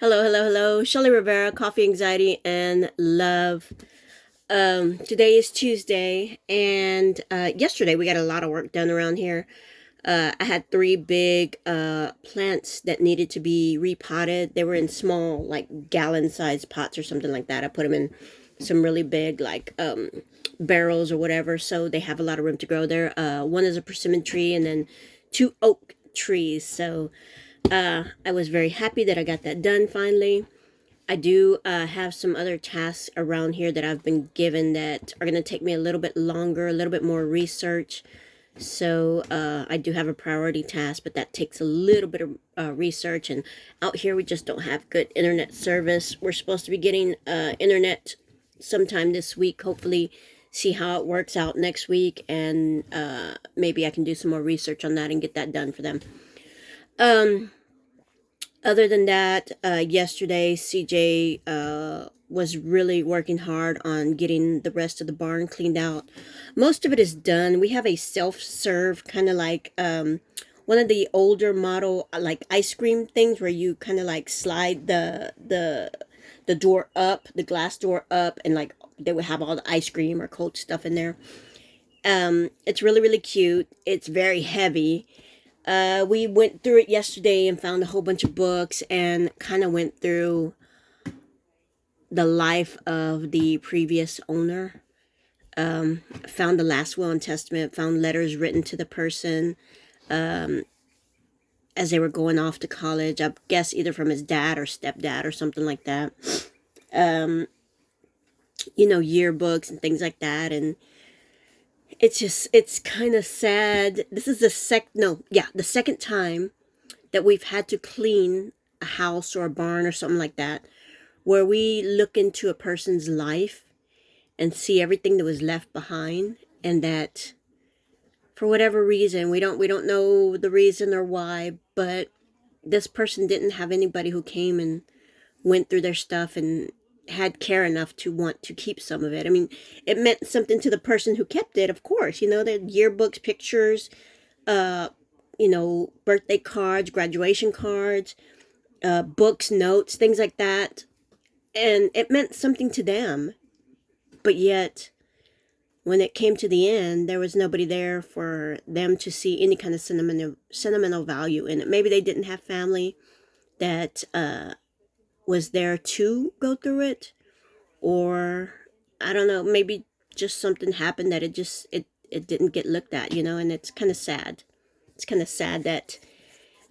Hello, hello, hello. Shelly Rivera, Coffee Anxiety and Love. Today is Tuesday, and yesterday we got a lot of work done around here. I had three big plants that needed to be repotted. They were in small, like gallon-sized pots or something like that. I put them in some really big, like barrels or whatever, so they have a lot of room to grow there. One is a persimmon tree, and then two oak trees. So I was very happy that I got that done finally. I do have some other tasks around here that I've been given that are going to take me a little bit longer, a little bit more research. So I do have a priority task, but that takes a little bit of research. And out here, we just don't have good internet service. We're supposed to be getting internet sometime this week, hopefully. See how it works out next week, and maybe I can do some more research on that and get that done for them. Um, Other than that, yesterday CJ was really working hard on getting the rest of the barn cleaned out. Most of it is done. We have a self-serve kind of like one of the older model like ice cream things where you kind of like slide the door up, the glass door up, and like they would have all the ice cream or cold stuff in there. It's really really cute. It's very heavy. We went through it yesterday and found a whole bunch of books and kind of went through the life of the previous owner. Found the last will and testament, found letters written to the person as they were going off to college. I guess either from his dad or stepdad or something like that. Um, yearbooks and things like that. And it's kind of sad. This is the second time that we've had to clean a house or a barn or something like that, where we look into a person's life and see everything that was left behind, and that for whatever reason, we don't know the reason or why, but this person didn't have anybody who came and went through their stuff and had care enough to want to keep some of it. I mean, it meant something to the person who kept it, of course. The yearbooks, pictures, uh, birthday cards, graduation cards, books, notes, things like that. And it meant something to them. But yet, when it came to the end, there was nobody there for them to see any kind of sentimental value in it. Maybe they didn't have family that was there to go through it, or I don't know, maybe just something happened that it didn't get looked at, and it's kind of sad. It's kind of sad that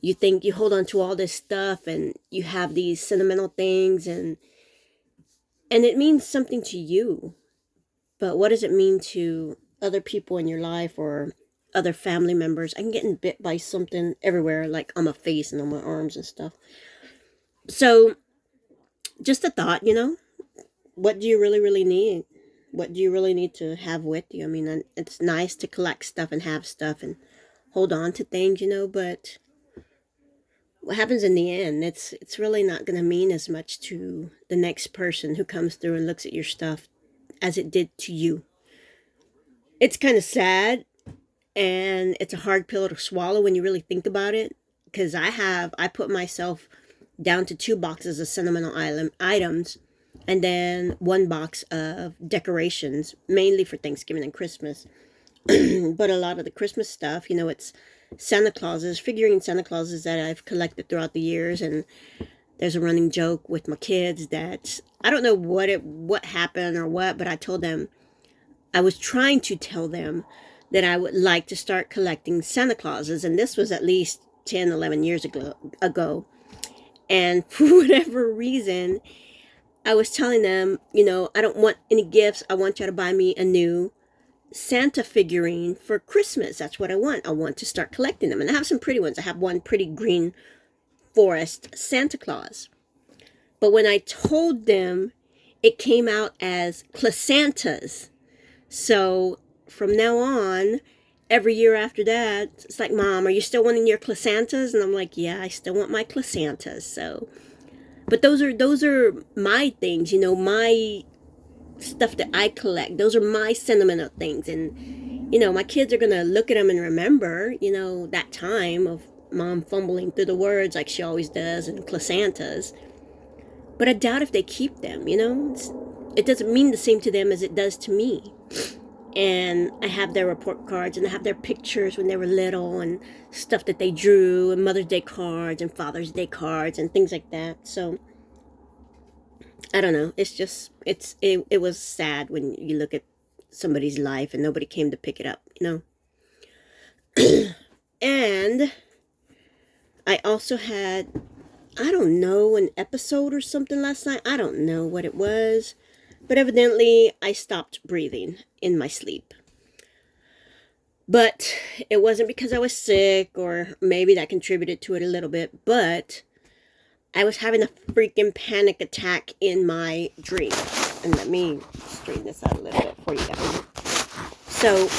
you think you hold on to all this stuff and you have these sentimental things, and it means something to you, but what does it mean to other people in your life or other family members? I'm getting bit by something everywhere, like on my face and on my arms and stuff. So just a thought, what do you really really need? What do you really need to have with you? I mean, it's nice to collect stuff and have stuff and hold on to things, but what happens in the end, it's really not going to mean as much to the next person who comes through and looks at your stuff as it did to you. It's kind of sad, and it's a hard pill to swallow when you really think about it, because I put myself down to two boxes of sentimental items, and then one box of decorations, mainly for Thanksgiving and Christmas. But a lot of the Christmas stuff, it's Santa Clauses, figurine Santa Clauses that I've collected throughout the years. And there's a running joke with my kids that I don't know what happened or what, but I was trying to tell them that I would like to start collecting Santa Clauses, and this was at least 10, 11 years ago. And for whatever reason, I was telling them, I don't want any gifts. I want you to buy me a new Santa figurine for Christmas. That's what I want. I want to start collecting them. And I have some pretty ones. I have one pretty green forest Santa Claus. But when I told them, it came out as Clasantas. So from now on, every year after that, it's like, Mom, are you still wanting your Clasantas? And I'm like, yeah, I still want my Clasantas. So, but those are my things, my stuff that I collect. Those are my sentimental things. And, my kids are going to look at them and remember, that time of Mom fumbling through the words like she always does, and Clasantas. But I doubt if they keep them, it doesn't mean the same to them as it does to me. And I have their report cards, and I have their pictures when they were little, and stuff that they drew, and Mother's Day cards and Father's Day cards and things like that. So I don't know. It's just it was sad when you look at somebody's life and nobody came to pick it up, And I also had, I don't know, an episode or something last night. I don't know what it was, but evidently I stopped breathing in my sleep. But it wasn't because I was sick, or maybe that contributed to it a little bit, but I was having a freaking panic attack in my dream. And let me straighten this out a little bit for you guys. So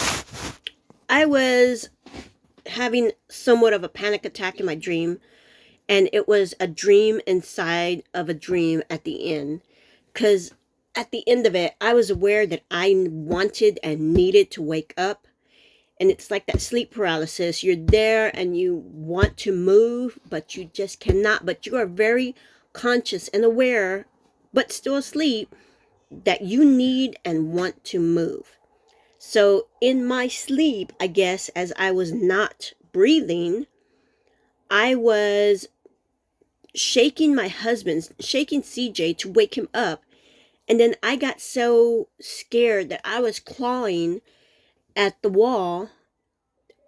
I was having somewhat of a panic attack in my dream, and it was a dream inside of a dream at the end. Because at the end of it, I was aware that I wanted and needed to wake up. And it's like that sleep paralysis. You're there and you want to move, but you just cannot. But you are very conscious and aware, but still asleep, that you need and want to move. So in my sleep, I guess, as I was not breathing, I was shaking my husband, shaking CJ to wake him up. And then I got so scared that I was clawing at the wall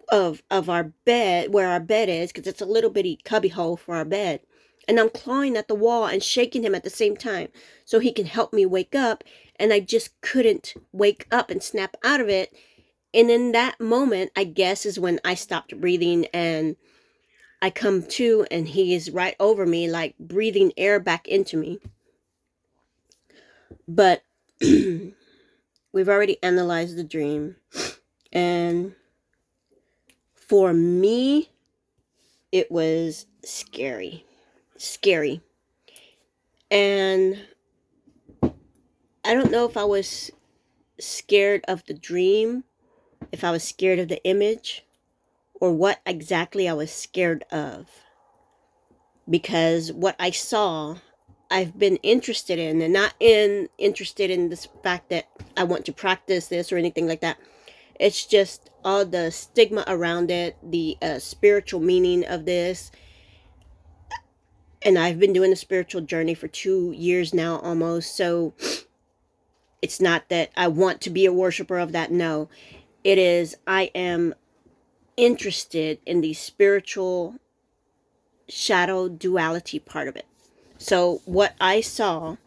of our bed, where our bed is, because it's a little bitty cubby hole for our bed. And I'm clawing at the wall and shaking him at the same time so he can help me wake up. And I just couldn't wake up and snap out of it. And in that moment, I guess, is when I stopped breathing, and I come to, and he is right over me, like breathing air back into me. But we've already analyzed the dream. And for me, it was scary. And I don't know if I was scared of the dream, if I was scared of the image, or what exactly I was scared of. Because what I saw, I've been interested in, and not interested in this fact that I want to practice this or anything like that. It's just all the stigma around it, the spiritual meaning of this. And I've been doing a spiritual journey for 2 years now almost. So it's not that I want to be a worshiper of that. No, it is I am interested in the spiritual shadow duality part of it. So what I saw,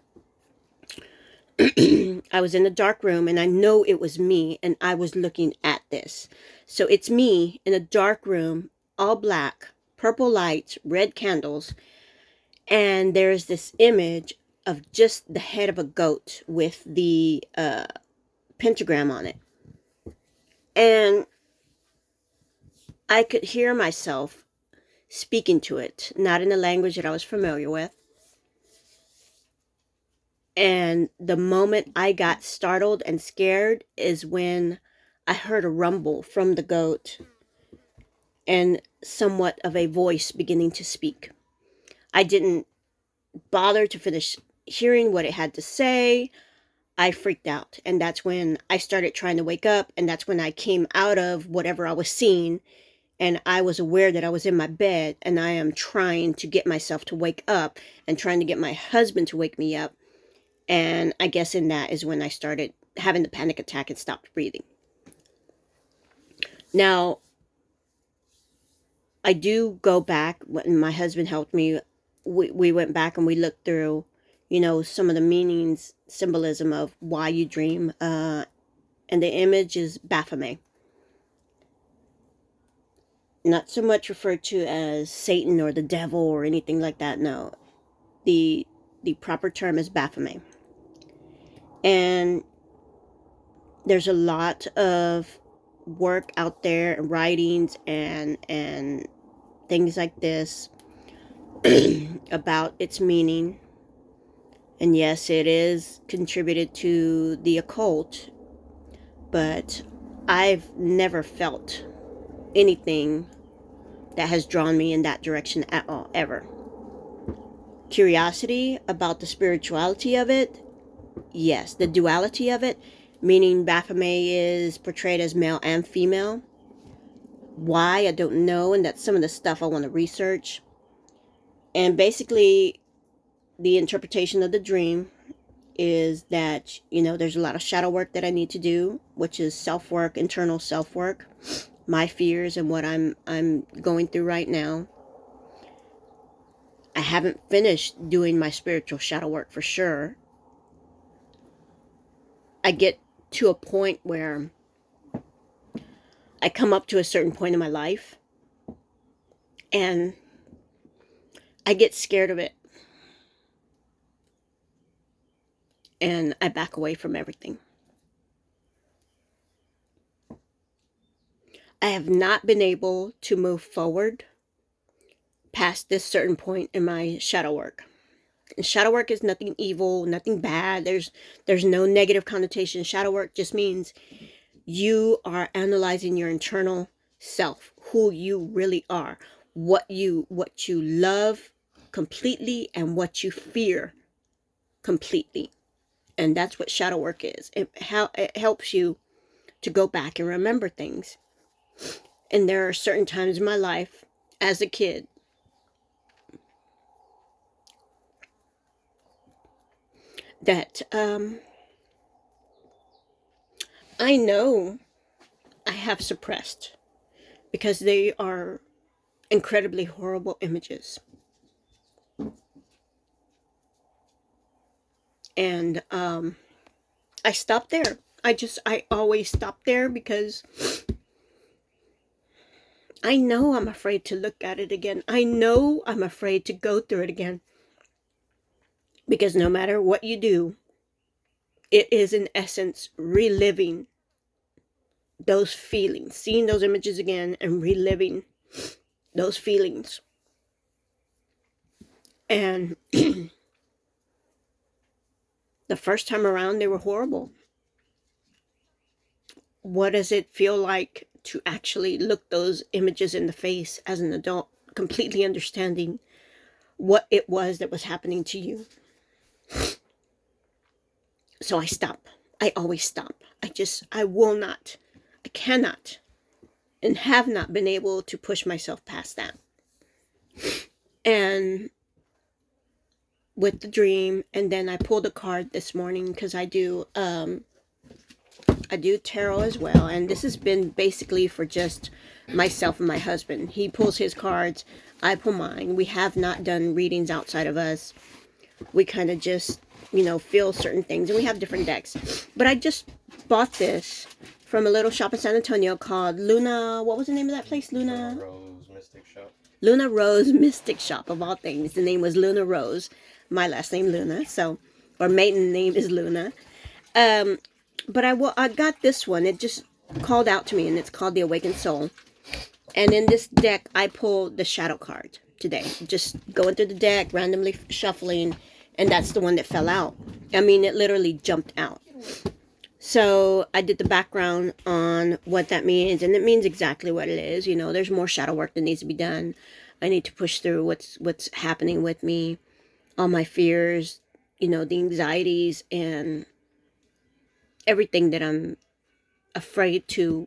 I was in a dark room, and I know it was me, and I was looking at this. So it's me in a dark room, all black, purple lights, red candles, and there's this image of just the head of a goat with the pentagram on it. And I could hear myself speaking to it, not in a language that I was familiar with. And the moment I got startled and scared is when I heard a rumble from the goat and somewhat of a voice beginning to speak. I didn't bother to finish hearing what it had to say. I freaked out, and that's when I started trying to wake up, and that's when I came out of whatever I was seeing, and I was aware that I was in my bed, and I am trying to get myself to wake up and trying to get my husband to wake me up. And I guess in that is when I started having the panic attack and stopped breathing. Now, I do go back. When my husband helped me, we went back and we looked through, some of the meanings, symbolism of why you dream. And the image is Baphomet. Not so much referred to as Satan or the devil or anything like that. No, the proper term is Baphomet. And there's a lot of work out there, writings and things like this about its meaning. And yes, it is contributed to the occult, but I've never felt anything that has drawn me in that direction at all, ever. curiosity about the spirituality of it. Yes, the duality of it, meaning Baphomet is portrayed as male and female. Why, I don't know, and that's some of the stuff I want to research. And basically, the interpretation of the dream is that, there's a lot of shadow work that I need to do, which is self-work, internal self-work, my fears and what I'm going through right now. I haven't finished doing my spiritual shadow work for sure. I get to a point where I come up to a certain point in my life and I get scared of it. And I back away from everything. I have not been able to move forward past this certain point in my shadow work. And shadow work is nothing evil, nothing bad. There's no negative connotation. Shadow work just means you are analyzing your internal self, who you really are, what you love completely and what you fear completely. And that's what shadow work is. It helps you to go back and remember things. And there are certain times in my life as a kid that I know I have suppressed because they are incredibly horrible images. And I stopped there. I always stop there because I know I'm afraid to look at it again. I know I'm afraid to go through it again. Because no matter what you do, it is in essence reliving those feelings, seeing those images again and reliving those feelings. And the first time around, they were horrible. What does it feel like to actually look those images in the face as an adult, completely understanding what it was that was happening to you? So I stop. I always stop. I will not, I cannot, and have not been able to push myself past that. And with the dream, and then I pulled a card this morning because I do tarot as well, and this has been basically for just myself and my husband. He pulls his cards, I pull mine. We have not done readings outside of us. We kind of just, feel certain things, and we have different decks. But I just bought this from a little shop in San Antonio called Luna, what was the name of that place? Luna Rose Mystic Shop. Luna Rose Mystic Shop, of all things. The name was Luna Rose. My last name Luna, so, or maiden name is Luna. But I got this one. It just called out to me, and it's called The Awakened Soul. And in this deck, I pulled the shadow card today. Just going through the deck, randomly shuffling, and that's the one that fell out. I mean, it literally jumped out. So I did the background on what that means, and it means exactly what it is. There's more shadow work that needs to be done. I need to push through what's happening with me, all my fears, the anxieties, and everything that I'm afraid to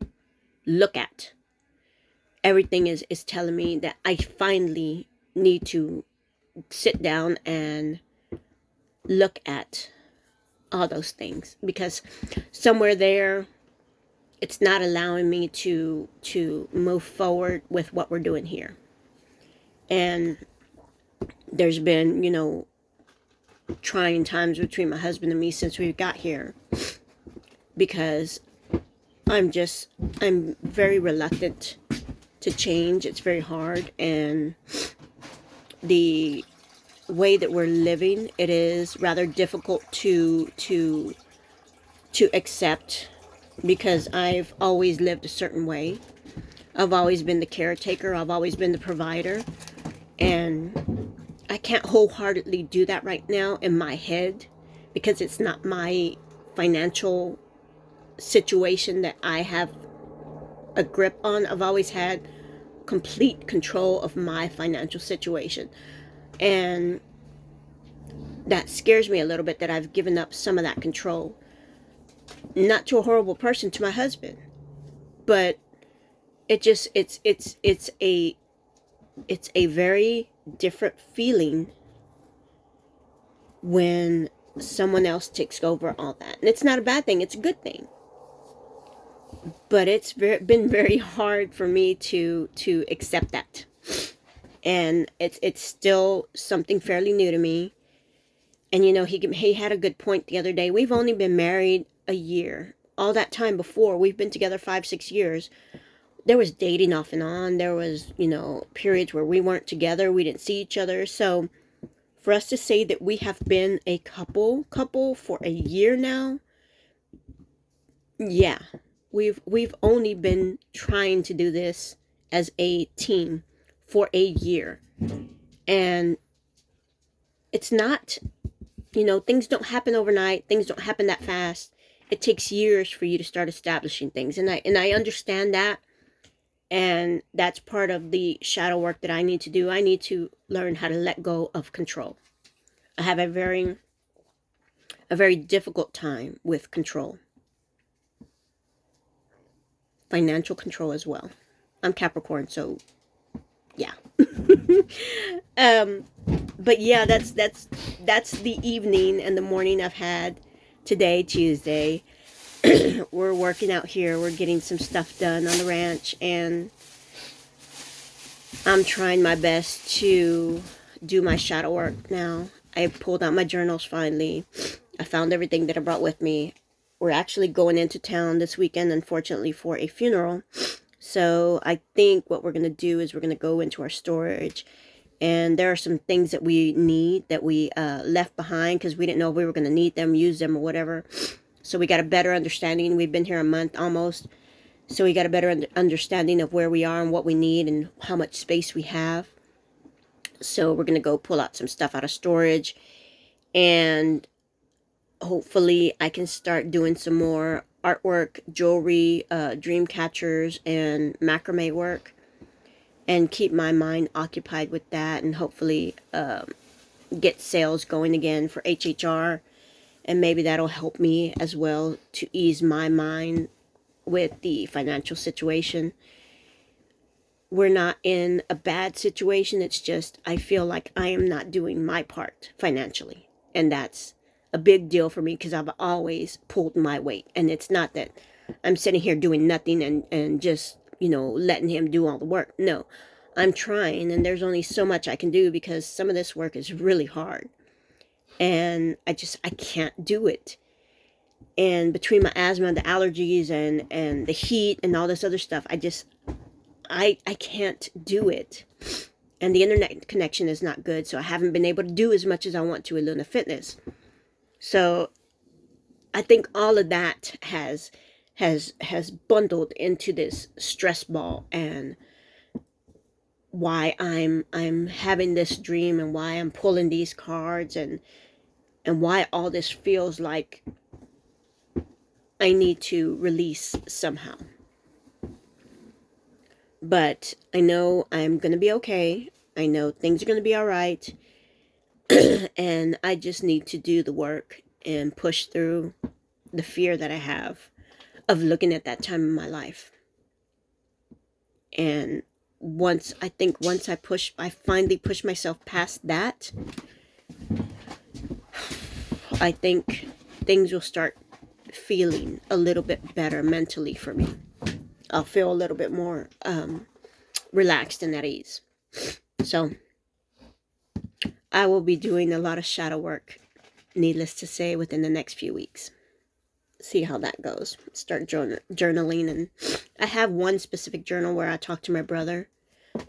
look at. Everything is telling me that I finally need to sit down and look at all those things, because somewhere there, it's not allowing me to move forward with what we're doing here. And there's been, trying times between my husband and me since we got here, because I'm very reluctant to change. It's very hard, and the way that we're living, it is rather difficult to accept, because I've always lived a certain way. I've always been the caretaker. I've always been the provider, and I can't wholeheartedly do that right now in my head, because it's not my financial situation that I have a grip on. I've always had complete control of my financial situation, and that scares me a little bit, that I've given up some of that control. Not to a horrible person, to my husband, but it just it's a very different feeling when someone else takes over all that. And it's not a bad thing, it's a good thing. But it's been very hard for me to accept that. And it's still something fairly new to me. And you know, he had a good point the other day. We've only been married a year. All that time before, we've been together 5-6 years. There was dating off and on. There was, you know, periods where we weren't together. We didn't see each other. So for us to say that we have been a couple for a year now, yeah, we've only been trying to do this as a team for a year. And it's not, you know, things don't happen overnight. Things don't happen that fast. It takes years for you to start establishing things. And I understand that. And that's part of the shadow work that I need to do. I need to learn how to let go of control. I have a very difficult time with control. Financial control as well. I'm Capricorn, so yeah. But yeah, that's the evening and the morning I've had today, Tuesday. We're working out here. We're getting some stuff done on the ranch, and I'm trying my best to do my shadow work now. I pulled out my journals finally. I found everything that I brought with me. We're actually going into town this weekend, unfortunately, for a funeral. So I think what we're going to do is we're going to go into our storage. And there are some things that we need that we left behind because we didn't know if we were going to need them, use them, or whatever. So we got a better understanding. We've been here a month almost. So we got a better understanding of where we are and what we need and how much space we have. So we're going to go pull out some stuff out of storage. And hopefully I can start doing some more artwork, jewelry, dream catchers, and macrame work. And keep my mind occupied with that. And hopefully get sales going again for HHR. And maybe that'll help me as well to ease my mind with the financial situation. We're not in a bad situation. It's just I feel like I am not doing my part financially. And that's a big deal for me because I've always pulled my weight. And it's not that I'm sitting here doing nothing and just, you know, letting him do all the work. No, I'm trying. And there's only so much I can do because some of this work is really hard. And I can't do it. And between my asthma and the allergies and the heat and all this other stuff, I can't do it. And the internet connection is not good, so I haven't been able to do as much as I want to with Luna Fitness. So I think all of that has bundled into this stress ball, and why I'm having this dream, and why I'm pulling these cards, and why all this feels like I need to release somehow. But I know I'm going to be okay. I know things are going to be all right. And I just need to do the work and push through the fear that I have of looking at that time in my life. And once I finally push myself past that, I think things will start feeling a little bit better mentally for me. I'll feel a little bit more relaxed and at ease. So I will be doing a lot of shadow work, needless to say, within the next few weeks. See how that goes. Start journaling. And I have one specific journal where I talk to my brother.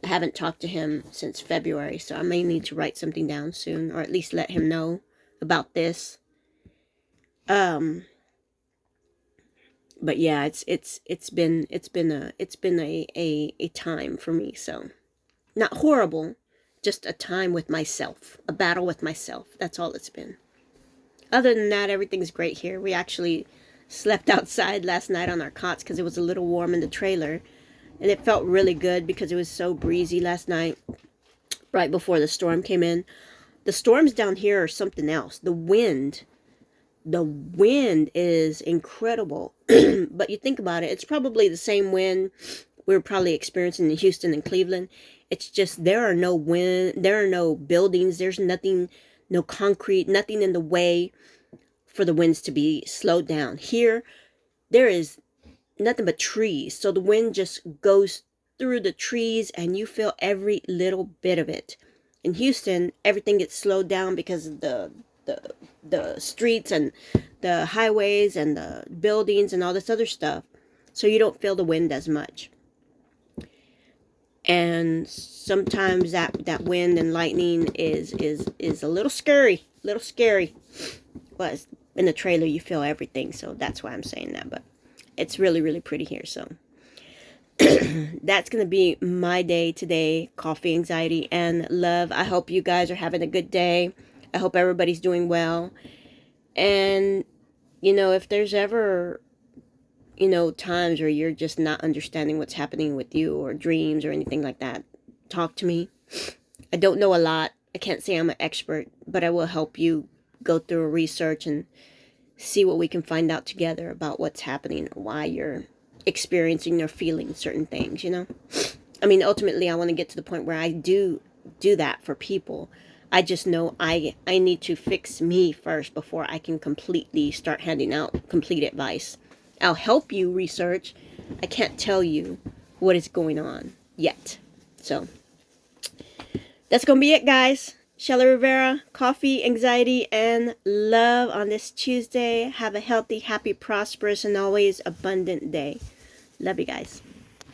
I haven't talked to him since February, so I may need to write something down soon, or at least let him know about this. But yeah, it's been a time for me. So not horrible, just a time with myself, a battle with myself. That's all it's been. Other than that, everything's great here. We actually slept outside last night on our cots because it was a little warm in the trailer, and it felt really good because it was so breezy last night, right before the storm came in. The storms down here are something else. The wind is incredible. But you think about it, it's probably the same wind we're probably experiencing in Houston and Cleveland. It's just there are no wind, there are no buildings, there's nothing, no concrete, nothing in the way for the winds to be slowed down. Here, there is nothing but trees. So the wind just goes through the trees and you feel every little bit of it. In Houston, everything gets slowed down because of the streets and the highways and the buildings and all this other stuff. So you don't feel the wind as much. And sometimes that wind and lightning is a little scary, But in the trailer you feel everything, so that's why I'm saying that. But it's really, really pretty here. So that's gonna be my day today. Coffee, anxiety, and love. I hope you guys are having a good day. I hope everybody's doing well. And if there's ever times where you're just not understanding what's happening with you, or dreams or anything like that, talk to me. I don't know a lot. I can't say I'm an expert, but I will help you go through a research and see what we can find out together about what's happening, or why you're experiencing or feeling certain things, I mean, ultimately, I want to get to the point where I do that for people. I just know I need to fix me first before I can completely start handing out complete advice. I'll help you research. I can't tell you what is going on yet. So that's going to be it, guys. Shelly Rivera, coffee, anxiety, and love on this Tuesday. Have a healthy, happy, prosperous, and always abundant day. Love you guys.